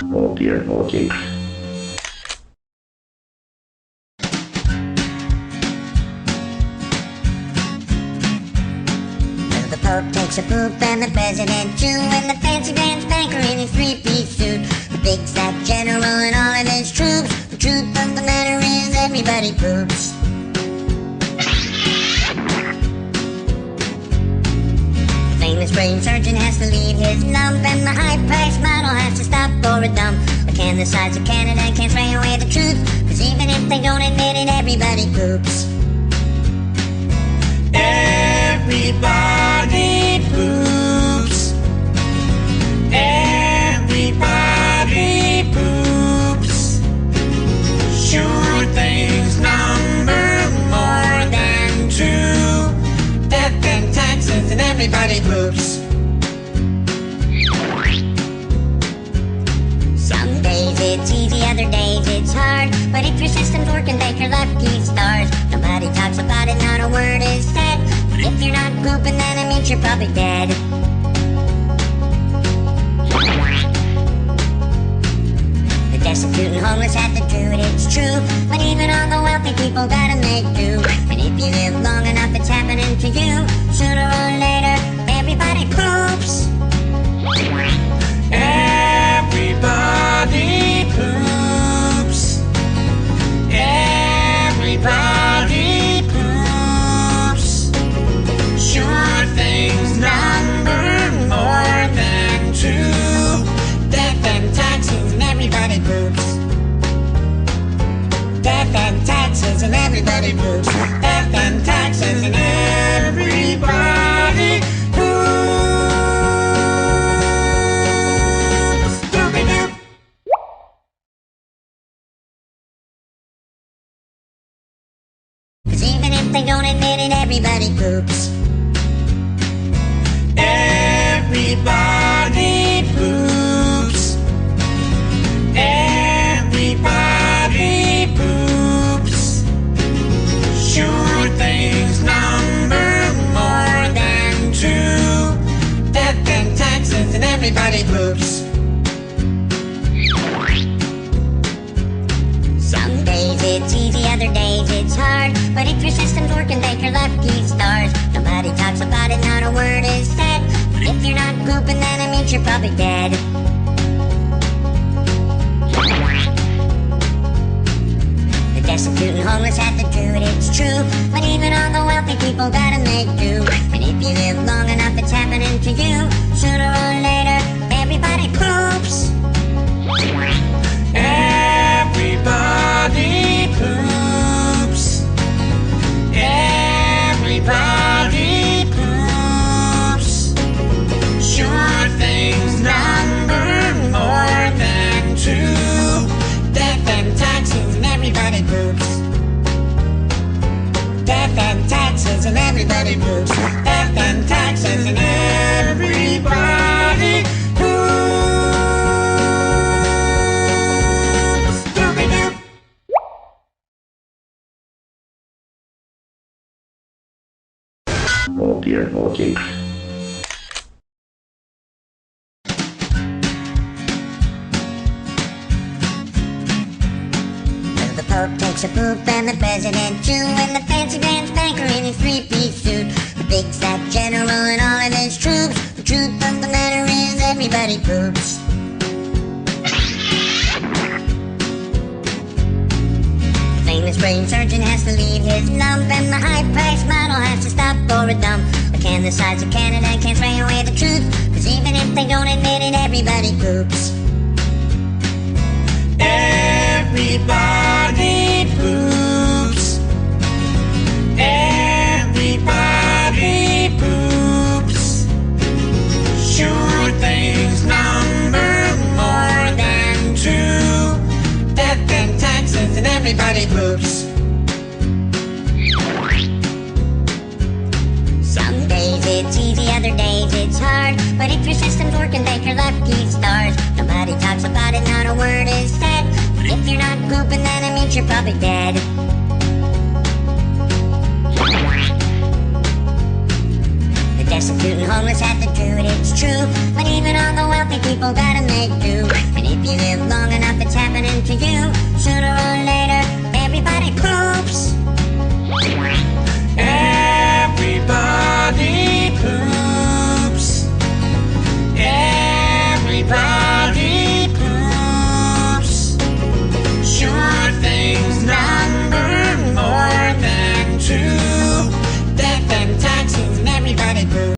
Oh dear, okay. The Pope takes a poop and the President too, and the fancy pants banker in his three-piece suit, the big fat general and all of his troops. The truth of the matter is everybody poops. The famous brain surgeon has to leave his lump, and the high-priced model has to stop for a dump. But can the sides of Canada can't spray away the truth, 'cause even if they don't admit it, everybody poops. Everybody poops. Everybody poops. Sure things number more than two. Death and taxes and everybody poops. Some days it's easy, other days it's hard, but if your system's working, take your lucky stars. Nobody talks about it, not a word is said. But if you're not pooping, then it means you're probably dead. The destitute and homeless have to do it, it's true, but even all the wealthy people gotta make do. And if you live long enough, it's happening to you. Sooner or later, everybody poops. Everybody poops. Everybody poops. Sure things number more than two. Death and taxes and everybody poops. Death and taxes and everybody poops. Death and taxes and everybody poops. Doobie-doo. Cause even if they don't admit it, everybody poops. Everybody poops. Everybody poops. Sure things number more than two. Death and taxes and everybody poops. Some days it's easy, other days it's hard, but if your system's working, take your lucky stars. Nobody talks about it, not a word is said. But if you're not pooping, then it means you're probably dead. The destitute and homeless have to do it, it's true, but even all the wealthy people gotta make do. And if you live long enough, it's happening to you. Sooner or later, everybody poops. Everybody poops. Everybody poops. Sure things number more than two. Death and taxes and everybody poops. Death and taxes and everybody poops. Death and taxes and everybody poops. Doobie-doo. Oh dear, okay. The Pope takes a poop and the President too, and the fancy pants banker in his three-piece suit, the big fat general and all of his troops. The truth of the matter is everybody poops. The famous brain surgeon has to leave his lump, and the high-priced model has to stop for a dump. But can the sides of Canada can't spray away the truth, 'cause even if they don't admit it, everybody poops. Everybody poops. Everybody poops. Sure things number more than two. Death and taxes and everybody poops. Some days it's easy, other days it's hard, but if your system's working, take your lucky stars. Nobody talks about it, not a word is said. But if you're not pooping, then it means you're probably dead. The destitute and homeless have to do it, it's true, but even all the wealthy people gotta make do.